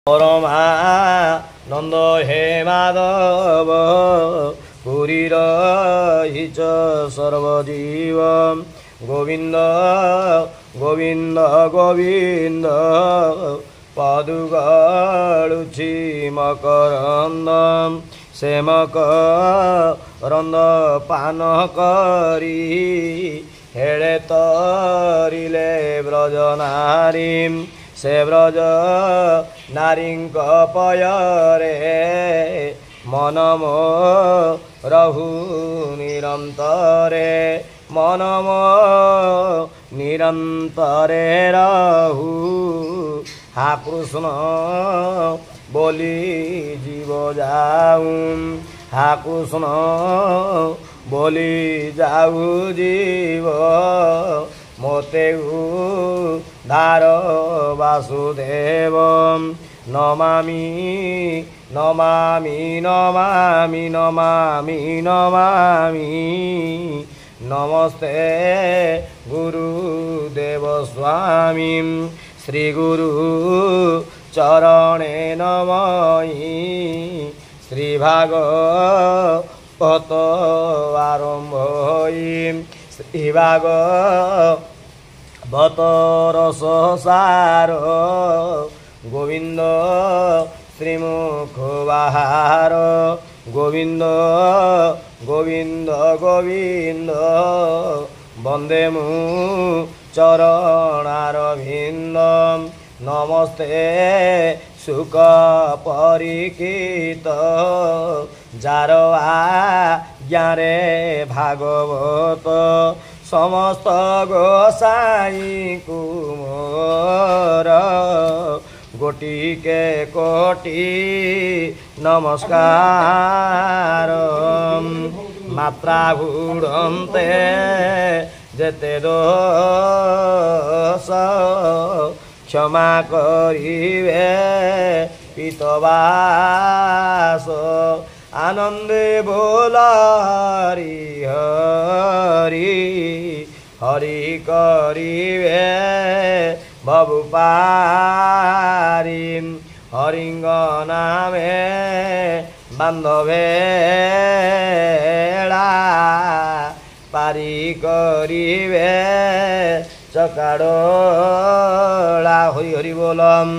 परमानंद हे Madhav पुरीर hitch सर्वजीव Govind Govind Govind पादुगलुछि मकरंद से मकरंद पान करी हेळे तरिले ब्रज नारी से ब्रज नारी पयरे मन रहु निरंतरे मन निरंतरे रहु हा कृष्ण बोली जीव जाऊं हा कृष्ण बोली जाऊ जीव मोते धार वासुदेव नमामि नमामि नमामि नमामि नमामि नमस्ते गुरुदेव स्वामी श्री गुरु चरणे नमहि श्री भागवत आरंभ श्री भागवत रस सार गोविंद श्रीमुख बाहार गोविंद गोविंद गोविंद वंदे मु चरणारविंद नमस्ते सुख परिकित जार आज्ञारे भागवत समस्त गोसाई कुमोर गोटिके कोटि नमस्कार मात्रा भूढ़ते जेते दोष क्षमा करिवे पितवास आनंदे बोला हरि हरि हरि करिवे बबुपारी हरिंग नामे बांधवेला पारी करिवे चकाडोला हरि हरि बोलम।